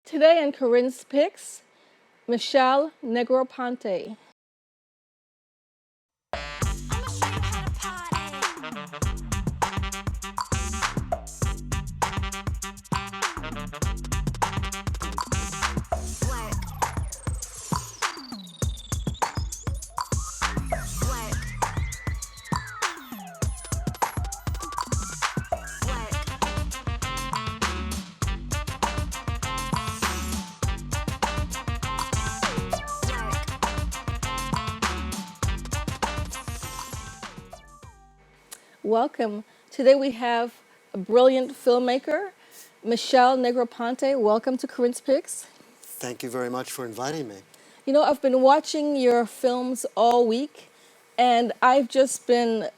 Today in Corinne's Picks, Michel Negroponte. Welcome. Today we have a brilliant filmmaker, Michel Negroponte. Welcome to Corinne's Picks. Thank you very much for inviting me. You know, I've been watching your films all week, and I've just been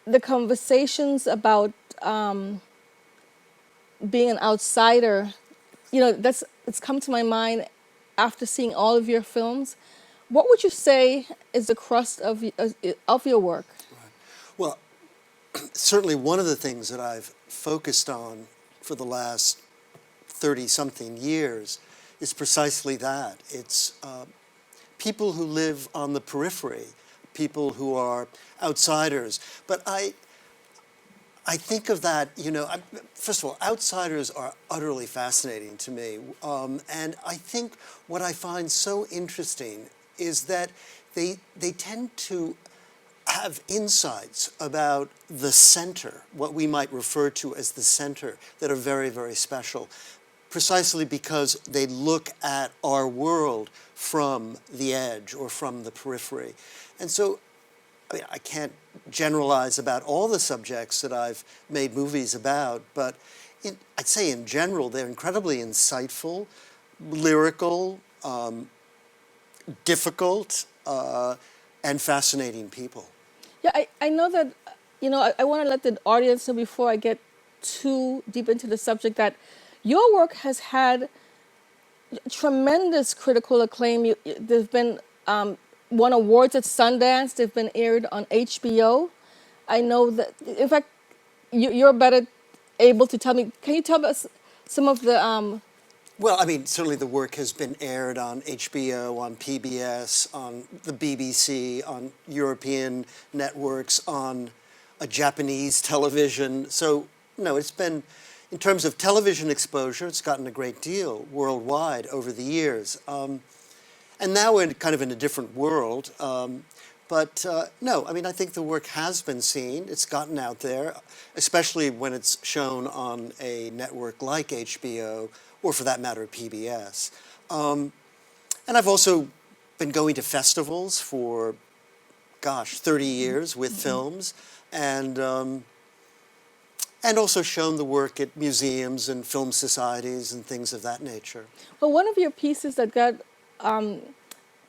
the conversations about being an outsider. You know, it's come to my mind after seeing all of your films. What would you say is the crust of your work? Well, certainly one of the things that I've focused on for the last 30-something years is precisely that. It's people who live on the periphery, people who are outsiders. But I think of that, first of all, outsiders are utterly fascinating to me. And I think what I find so interesting is that they tend to have insights about the center, what we might refer to as the center, that are very, very special, precisely because they look at our world from the edge or from the periphery. And so, I can't generalize about all the subjects that I've made movies about, but I'd say in general, they're incredibly insightful, lyrical, difficult, and fascinating people. Yeah, I know that, I want to let the audience know before I get too deep into the subject that your work has had tremendous critical acclaim. There've been won awards at Sundance. They've been aired on HBO. I know that, in fact, you're better able to tell me. Can you tell us some of the... Well, certainly the work has been aired on HBO, on PBS, on the BBC, on European networks, on a Japanese television. So, no, it's been, in terms of television exposure, it's gotten a great deal worldwide over the years. And now we're kind of in a different world. No, I think the work has been seen. It's gotten out there, especially when it's shown on a network like HBO, or for that matter, PBS. And I've also been going to festivals for, 30 years with films, and also shown the work at museums and film societies and things of that nature. Well, one of your pieces that got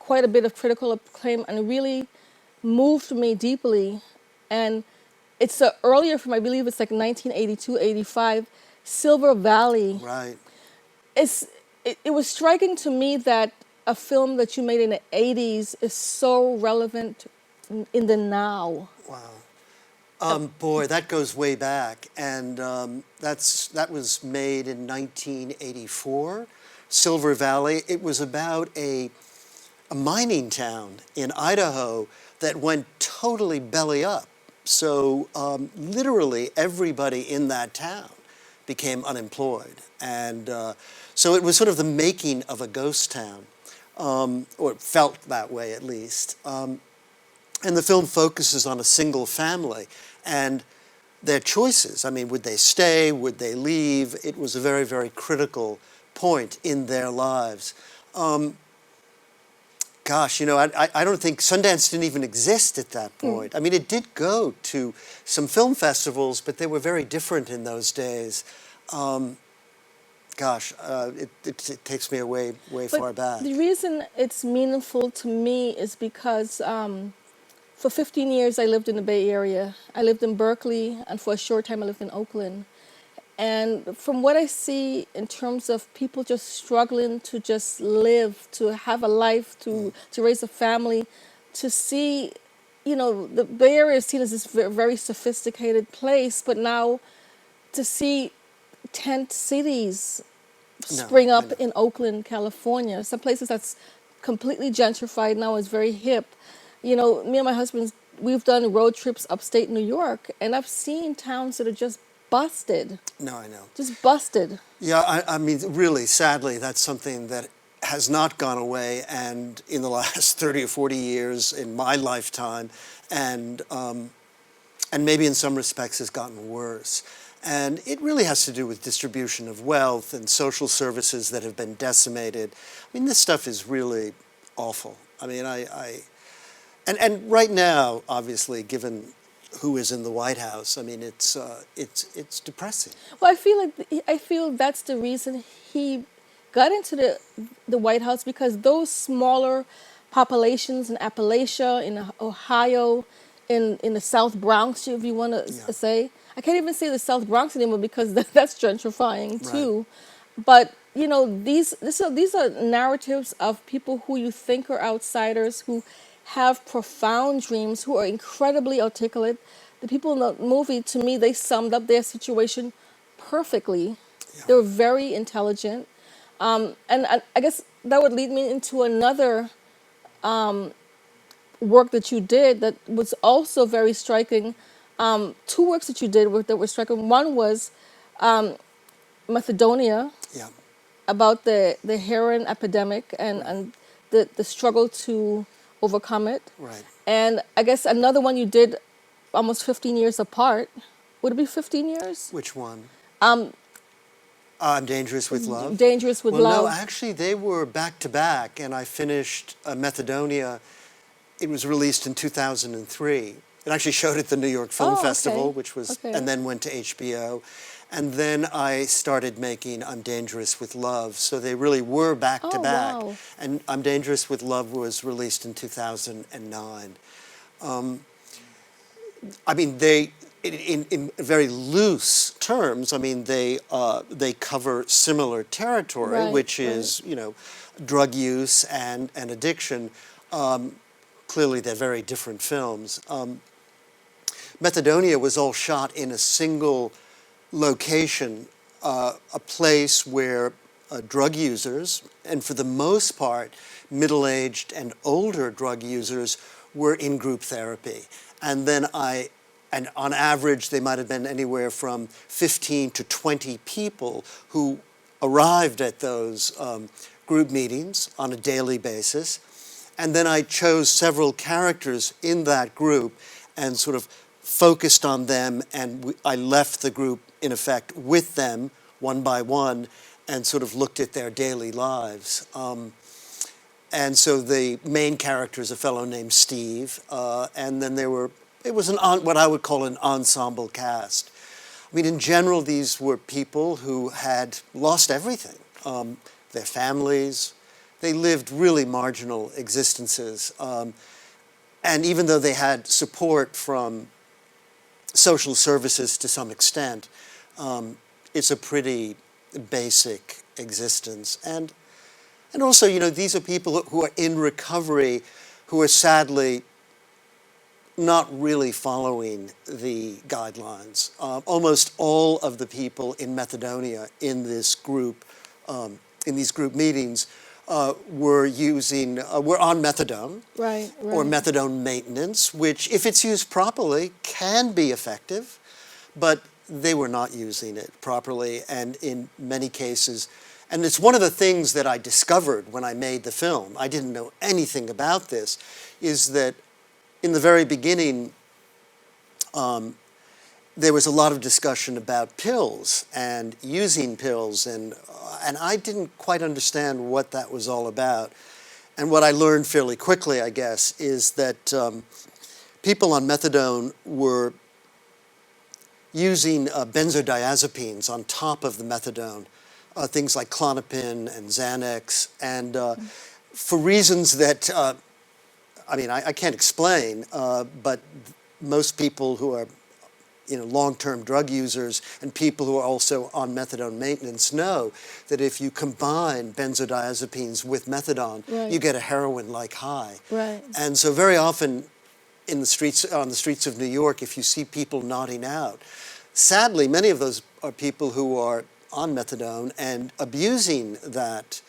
quite a bit of critical acclaim and really moved me deeply, and it's an earlier film, I believe it's like 1982, 85, Silver Valley. Right. It was striking to me that a film that you made in the 80s is so relevant in the now. Wow. Boy, that goes way back. And that was made in 1984, Silver Valley. It was about a mining town in Idaho that went totally belly up. So literally everybody in that town became unemployed. And so it was sort of the making of a ghost town, or it felt that way at least. And the film focuses on a single family and their choices. Would they stay? Would they leave? It was a very, very critical point in their lives. I don't think Sundance didn't even exist at that point. It did go to some film festivals, but they were very different in those days. It takes me way far back. The reason it's meaningful to me is because for 15 years I lived in the Bay Area. I lived in Berkeley, and for a short time I lived in Oakland. And from what I see in terms of people just struggling to just live, to have a life, to raise a family, to see, the Bay Area is seen as this very sophisticated place, but now to see tent cities No, spring I up know. in Oakland, California. Some places that's completely gentrified now is very hip. You know, me and my husband, we've done road trips upstate New York, and I've seen towns that are just busted, No, I know. just busted. Yeah, I mean, really, sadly, that's something that has not gone away, and in the last 30 or 40 years in my lifetime, and maybe in some respects has gotten worse. And it really has to do with distribution of wealth and social services that have been decimated. I mean, this stuff is really awful. I mean, and right now, obviously, given who is in the White House, I mean, it's depressing. Well, I feel that's the reason he got into the White House, because those smaller populations in Appalachia, in Ohio, in the South Bronx, if you want to Yeah, say, I can't even say the South Bronx anymore because that's gentrifying right. too. But you know, these are narratives of people who you think are outsiders, who have profound dreams, who are incredibly articulate. The people in the movie, to me, they summed up their situation perfectly. Yeah. They were very intelligent, and I guess that would lead me into another work that you did that was also very striking. Two works that you did that were striking. One was Macedonia, Yeah, about the heroin epidemic, right, and the struggle to overcome it. right. And I guess another one you did almost 15 years apart. Would it be 15 years? Which one? I'm Dangerous with Love? Dangerous with Well, no, Love. actually, they were back to back, and I finished Macedonia. It was released in 2003. It actually showed at the New York Film Oh, Festival, okay. which was, Okay. and then went to HBO. And then I started making I'm Dangerous with Love. So they really were back to Oh, back. wow. And I'm Dangerous with Love was released in 2009. I mean, in very loose terms, I mean, they cover similar territory, Right, which right. is, you know, drug use and addiction. Clearly, they're very different films. Macedonia was all shot in a single location, a place where drug users, and for the most part, middle-aged and older drug users, were in group therapy. And on average, they might have been anywhere from 15 to 20 people who arrived at those group meetings on a daily basis. And then I chose several characters in that group and sort of focused on them, and I left the group, in effect, with them, one by one, and sort of looked at their daily lives. And so the main character is a fellow named Steve, and then it was what I would call an ensemble cast. I mean, in general, these were people who had lost everything, their families. They lived really marginal existences. And even though they had support from social services to some extent, it's a pretty basic existence. And also, you know, these are people who are in recovery, who are sadly not really following the guidelines. Almost all of the people in Macedonia in this group, in these group meetings, were on methadone Right, or right. methadone maintenance, which, if it's used properly, can be effective, but they were not using it properly, and in many cases, and it's one of the things that I discovered when I made the film, I didn't know anything about this, is that in the very beginning, there was a lot of discussion about pills and using pills, and I didn't quite understand what that was all about. And what I learned fairly quickly, I guess, is that people on methadone were using benzodiazepines on top of the methadone, things like Klonopin and Xanax, and for reasons that, I mean, I can't explain, but most people who are, you know, long-term drug users and people who are also on methadone maintenance know that if you combine benzodiazepines with methadone, Right. you get a heroin-like high. Right. And so very often on the streets of New York, if you see people nodding out, sadly, many of those are people who are on methadone and abusing that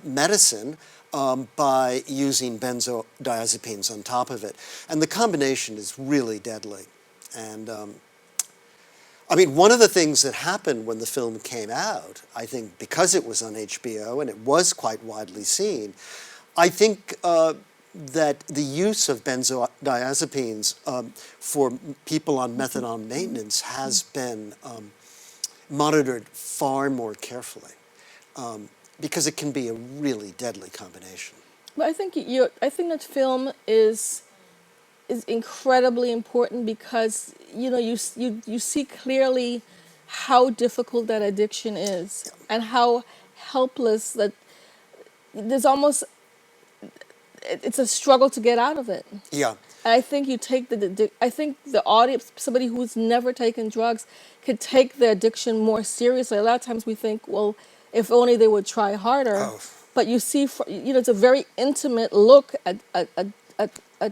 medicine by using benzodiazepines on top of it. And the combination is really deadly. And I mean, one of the things that happened when the film came out, I think because it was on HBO and it was quite widely seen, I think that the use of benzodiazepines for people on methadone maintenance has been monitored far more carefully because it can be a really deadly combination. But I think that film is incredibly important because you see clearly how difficult that addiction is and how helpless that there's almost it's a struggle to get out of it. Yeah, And I think you take I think the audience, somebody who's never taken drugs, could take the addiction more seriously. A lot of times we think, well, if only they would try harder. Oh. But you see, it's a very intimate look at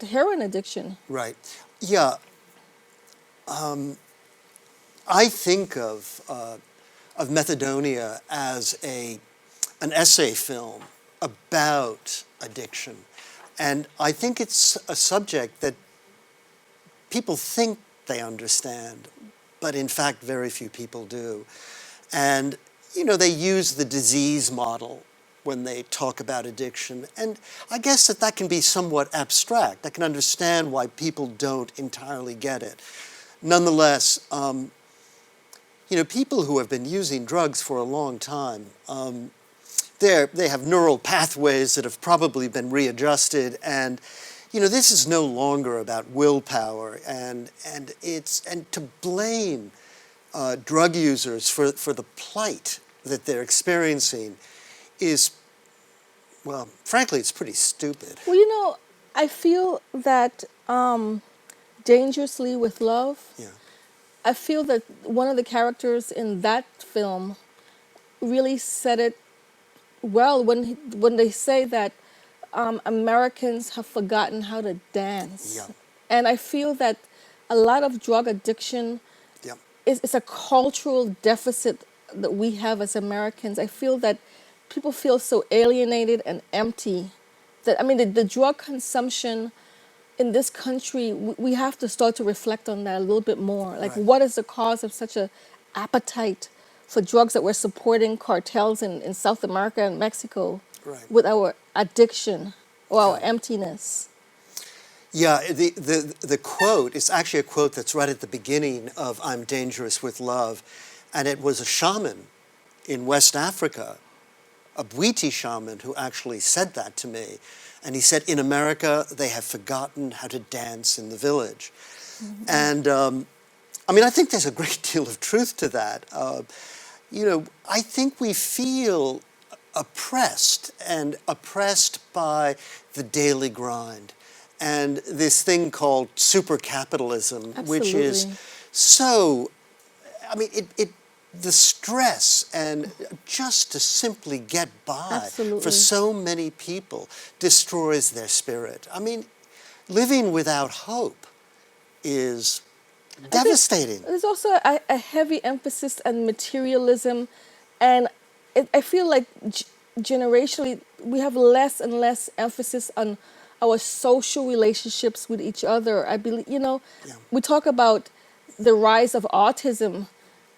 heroin addiction. right. Yeah, I think of Methadonia as an essay film about addiction. And I think it's a subject that people think they understand, but in fact very few people do. And, they use the disease model when they talk about addiction. And I guess that can be somewhat abstract. I can understand why people don't entirely get it. Nonetheless, people who have been using drugs for a long time, they have neural pathways that have probably been readjusted, and this is no longer about willpower, and to blame drug users for the plight that they're experiencing is, well, frankly, it's pretty stupid. Well, I feel that Dangerously with Love. Yeah. I feel that one of the characters in that film really said it well when they say that Americans have forgotten how to dance. Yeah. And I feel that a lot of drug addiction Yeah. is a cultural deficit that we have as Americans. I feel that people feel so alienated and empty that, I mean, the drug consumption in this country, we have to start to reflect on that a little bit more. Like, Right. what is the cause of such a appetite for drugs that we're supporting cartels in South America and Mexico Right. with our addiction or our Yeah. emptiness? Yeah, the quote is actually a quote that's right at the beginning of I'm Dangerous with Love, and it was a shaman in West Africa, a Bwiti shaman, who actually said that to me. And he said, in America, they have forgotten how to dance in the village. Mm-hmm. And I mean, I think there's a great deal of truth to that. I think we feel oppressed by the daily grind and this thing called super capitalism, which is Absolutely. so, I mean, the stress and just to simply get by Absolutely. for so many people destroys their spirit. I mean, living without hope is devastating. There's also a heavy emphasis on materialism, and I feel like generationally we have less and less emphasis on our social relationships with each other. I believe, Yeah. we talk about the rise of autism.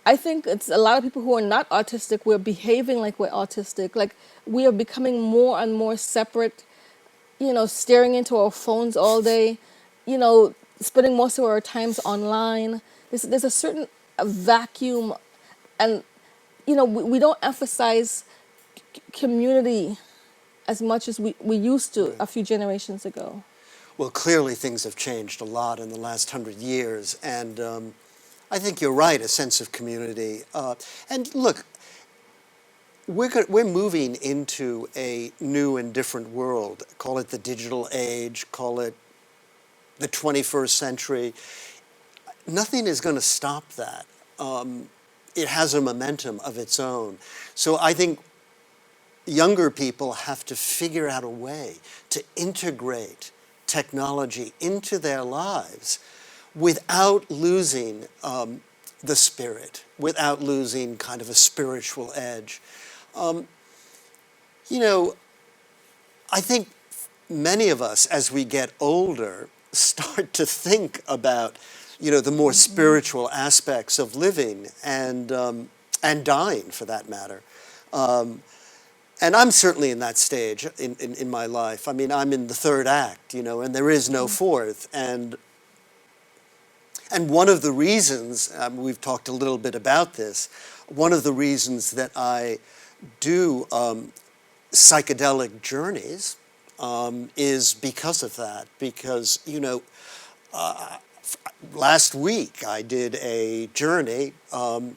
I think it's a lot of people who are not autistic, we're behaving like we're autistic. Like, we are becoming more and more separate, staring into our phones all day, spending most of our times online. There's a certain vacuum, and we don't emphasize community as much as we used to a few generations ago. Well, clearly things have changed a lot in the last 100 years, and I think you're right, a sense of community. And look, we're moving into a new and different world. Call it the digital age, call it the 21st century. Nothing is going to stop that. It has a momentum of its own. So I think younger people have to figure out a way to integrate technology into their lives without losing the spirit without losing kind of a spiritual edge. You know, I think many of us, as we get older, start to think about, you know, the more spiritual aspects of living and dying, for that matter. And I'm certainly in that stage in my life. I mean, I'm in the third act, you know, and there is no fourth. And one of the reasons, we've talked a little bit about this, one of the reasons that I do psychedelic journeys is because of that. Because, you know, last week I did a journey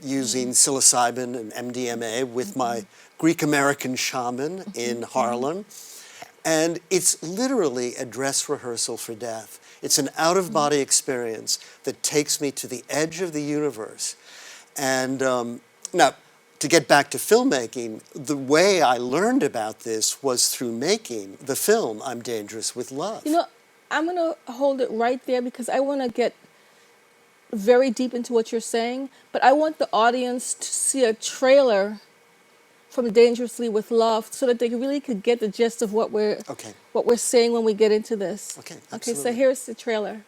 using psilocybin and MDMA with my Greek-American shaman in Harlem. And it's literally a dress rehearsal for death. It's an out-of-body experience that takes me to the edge of the universe. And now, to get back to filmmaking, the way I learned about this was through making the film I'm Dangerous with Love. You know, I'm going to hold it right there because I want to get very deep into what you're saying, but I want the audience to see a trailer from Dangerously with Love so that they really could get the gist of what we're saying when we get into this. Okay, Okay, absolutely. so here's the trailer.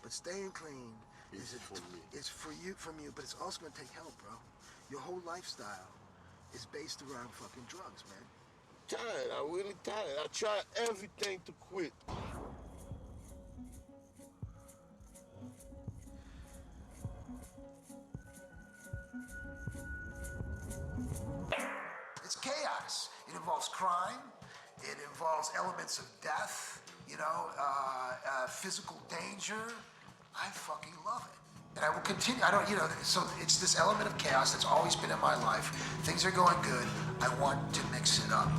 But staying clean it's for you, from you, but it's also gonna take help, bro. Your whole lifestyle is based around fucking drugs, man. Tired, I really tired. I tried everything to quit. It's chaos. It involves crime. It involves elements of death, you know, physical danger. I fucking love it. And I will continue, I don't, you know, so it's this element of chaos that's always been in my life. Things are going good. I want to mix it up.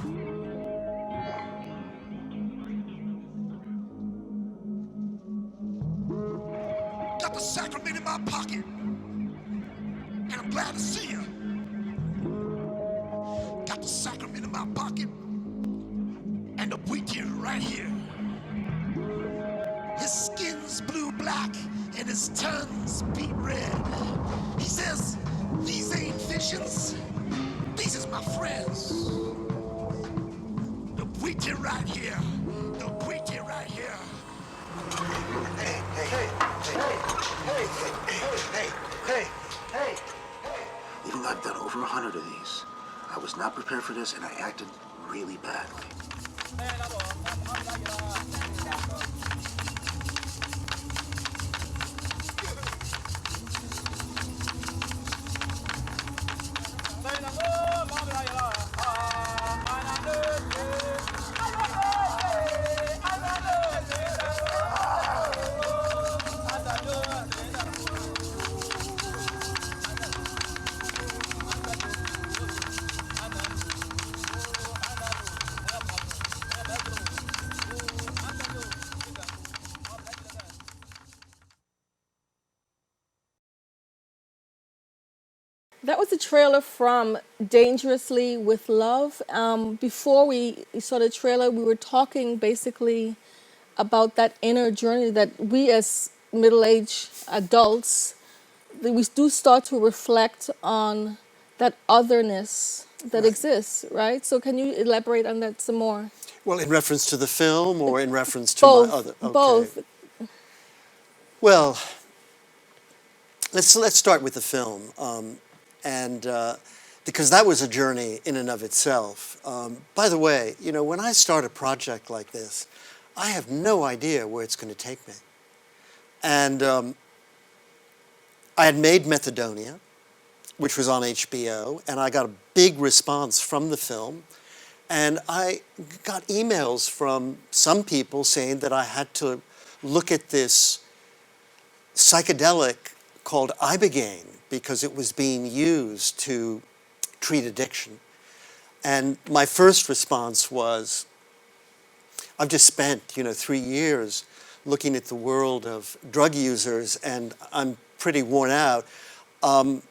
Got the sacrament in my pocket. And I'm glad to see you. Got the sacrament in my pocket. And the weekend right here. His skin's blue-black and his tongue's beet red. He says, these ain't visions, these is my friends. The weekend right here, the weekend right here. Hey, hey, hey, hey, hey, hey, hey, hey, hey. Even though I've done over 100 of these, I was not prepared for this and I acted really badly. That was the trailer from Dangerously with Love. Before we saw the trailer, we were talking basically about that inner journey that we as middle-aged adults, that we do start to reflect on that otherness that exists, right? So can you elaborate on that some more? Well, in reference to the film or in reference to Both, my other? Okay. both. Well, let's start with the film, and because that was a journey in and of itself. By the way, you know, when I start a project like this, I have no idea where it's going to take me. And I had made Methadonia, which was on HBO, and I got a big response from the film. And I got emails from some people saying that I had to look at this psychedelic called Ibogaine because it was being used to treat addiction. And my first response was, I've just spent, 3 years looking at the world of drug users, and I'm pretty worn out. I'd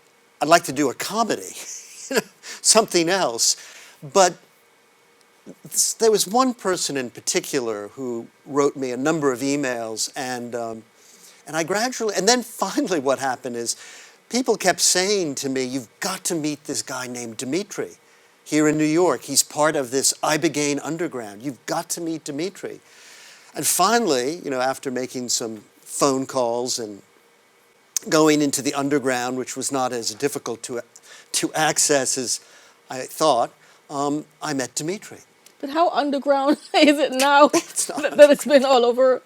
like to do a comedy, something else. But there was one person in particular who wrote me a number of emails and And I gradually, and then finally what happened is people kept saying to me, you've got to meet this guy named Dimitri here in New York. He's part of this Ibogaine underground. You've got to meet Dimitri. And finally, after making some phone calls and going into the underground, which was not as difficult to access as I thought, I met Dimitri. But how underground is it now not that it's been all over?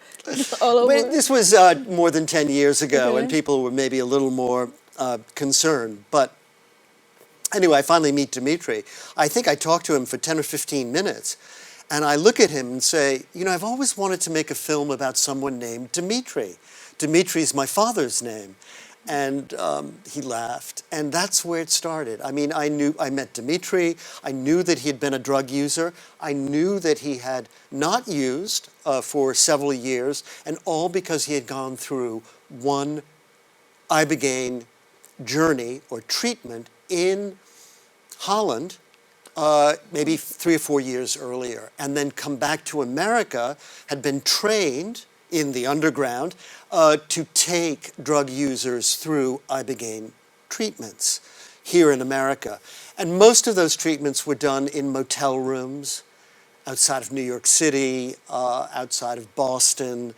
All over. But this was more than 10 years ago, and Okay. people were maybe a little more concerned. But anyway, I finally meet Dimitri. I think I talked to him for 10 or 15 minutes. And I look at him and say, I've always wanted to make a film about someone named Dimitri. Dimitri's my father's name. And he laughed. And that's where it started. I mean, I met Dimitri. I knew that he had been a drug user. I knew that he had not used for several years, and all because he had gone through one Ibogaine journey or treatment in Holland, maybe 3 or 4 years earlier, and then come back to America, had been trained in the underground to take drug users through Ibogaine treatments here in America. And most of those treatments were done in motel rooms outside of New York City, outside of Boston.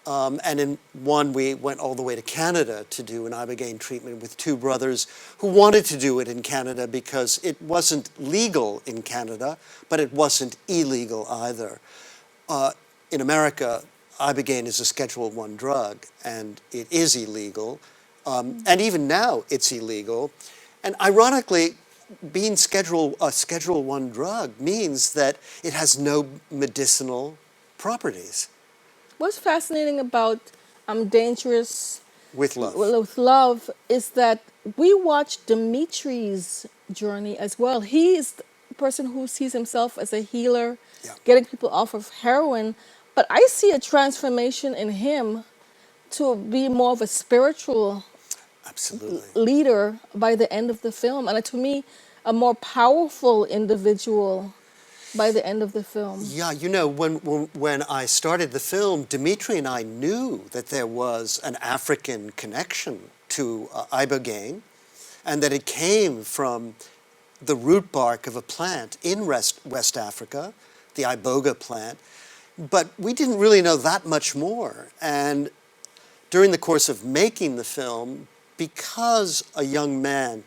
And in one, we went all the way to Canada to do an Ibogaine treatment with 2 brothers who wanted to do it in Canada because it wasn't legal in Canada, but it wasn't illegal either. In America, Ibogaine is a Schedule I drug, and it is illegal. And even now, it's illegal. And ironically, being a Schedule I drug means that it has no medicinal properties. What's fascinating about Dangerous With love. with Love is that we watch Dimitri's journey as well. He is the person who sees himself as a healer, Yeah. getting people off of heroin. But I see a transformation in him to be more of a spiritual Absolutely. leader by the end of the film. And to me, a more powerful individual by the end of the film. Yeah, when I started the film, Dimitri and I knew that there was an African connection to Ibogaine, and that it came from the root bark of a plant in West Africa, the iboga plant. But we didn't really know that much more. And during the course of making the film, because a young man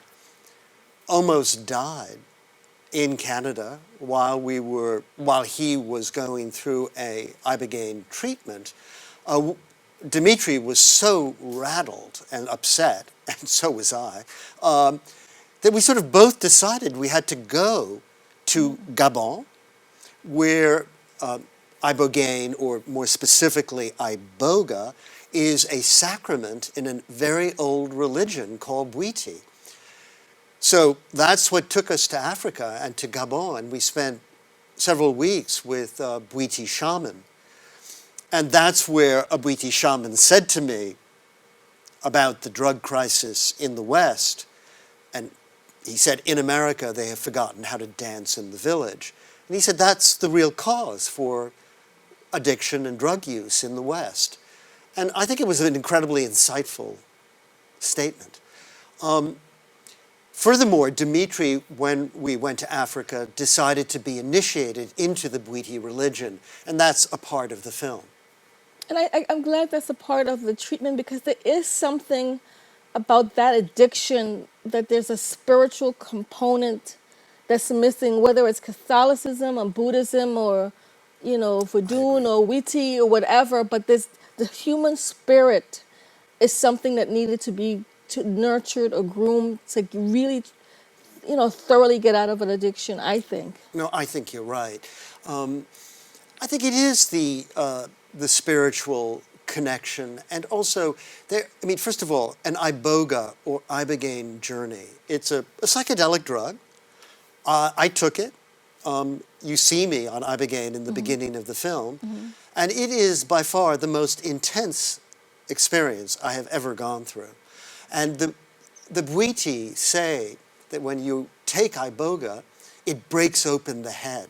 almost died in Canada while he was going through a Ibogaine treatment, Dimitri was so rattled and upset, and so was I, that we sort of both decided we had to go to Gabon, where Ibogaine, or more specifically iboga, is a sacrament in a very old religion called Bwiti. So that's what took us to Africa and to Gabon, and we spent several weeks with a Bwiti shaman. And that's where a Bwiti shaman said to me about the drug crisis in the West, and he said, in America they have forgotten how to dance in the village. And he said that's the real cause for addiction and drug use in the West. And I think it was an incredibly insightful statement. Furthermore, Dimitri, when we went to Africa, decided to be initiated into the Bwiti religion, and that's a part of the film. And I'm glad that's a part of the treatment, because there is something about that addiction, that there's a spiritual component that's missing, whether it's Catholicism or Buddhism or, Vodun or Witi or whatever. But the human spirit is something that needed to be nurtured or groomed to really, thoroughly get out of an addiction, I think. No, I think you're right. I think it is the spiritual connection, and also first of all, an iboga or ibogaine journey. It's a psychedelic drug. I took it. You see me on ibogaine in the beginning of the film, and it is by far the most intense experience I have ever gone through. And the Bwiti say that when you take iboga, it breaks open the head.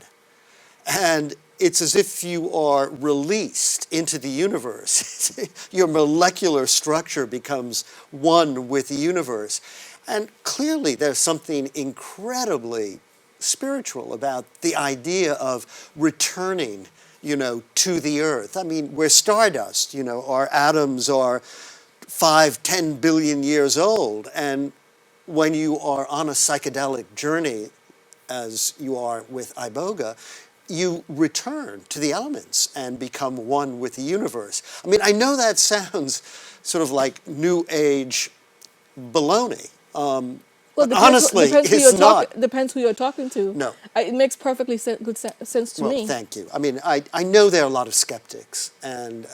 And it's as if you are released into the universe. Your molecular structure becomes one with the universe. And clearly there's something incredibly spiritual about the idea of returning, to the earth. I mean, we're stardust, our atoms are 5, 10 billion years old. And when you are on a psychedelic journey, as you are with Iboga, you return to the elements and become one with the universe. I mean, I know that sounds sort of like New Age baloney. Well, But honestly, it's not. Depends who you're talking to. No. It makes perfectly sense to Well, me. thank you. I mean, I know there are a lot of skeptics, and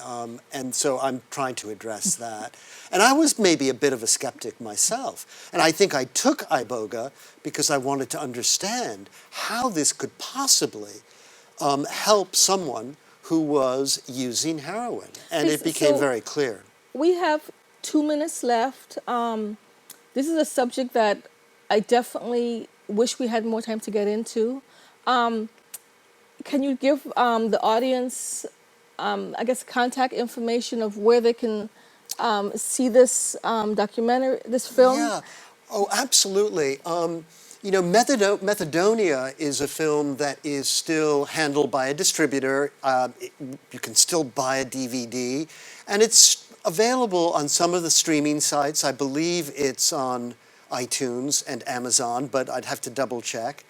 so I'm trying to address that. And I was maybe a bit of a skeptic myself. And I think I took Iboga because I wanted to understand how this could possibly help someone who was using heroin. And it became So very clear. we have 2 minutes left. This is a subject that I definitely wish we had more time to get into. Can you give the audience, I guess, contact information of where they can see this documentary, this film? Yeah. Oh, absolutely. Methadonia is a film that is still handled by a distributor. You can still buy a DVD, and it's available on some of the streaming sites. I believe it's on iTunes and Amazon, but I'd have to double check.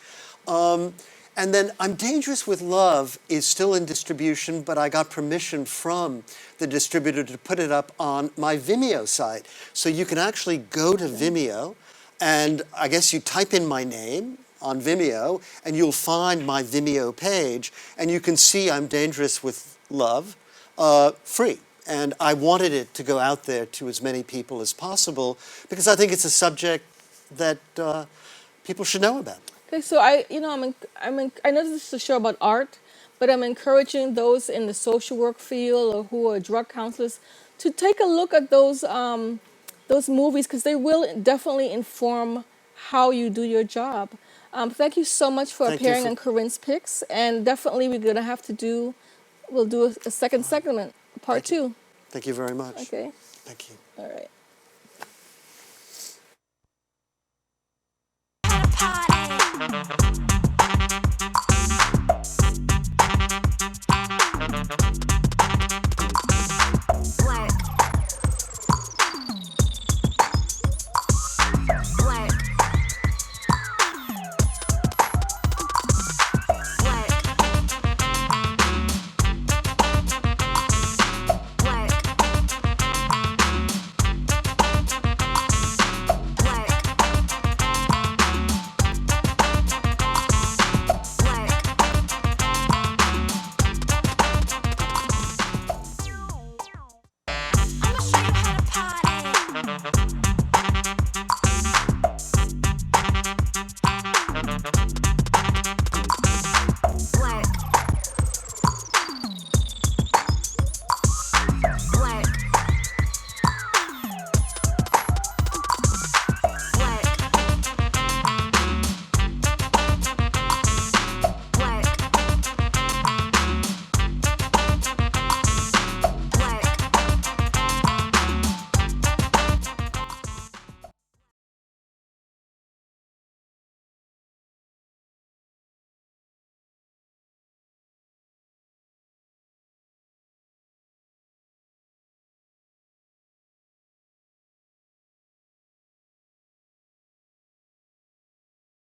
And then I'm Dangerous with Love is still in distribution, but I got permission from the distributor to put it up on my Vimeo site. So you can actually go to Vimeo, and I guess you type in my name on Vimeo, and you'll find my Vimeo page, and you can see I'm Dangerous with Love free. And I wanted it to go out there to as many people as possible because I think it's a subject that people should know about. Okay, so I know this is a show about art, but I'm encouraging those in the social work field or who are drug counselors to take a look at those movies because they will definitely inform how you do your job. Thank you so much for Thank you appearing for- on Corinne's Picks, and definitely we'll do a second segment, part Thank you. 2. Thank you very much. Okay, Thank you. all right. At a party.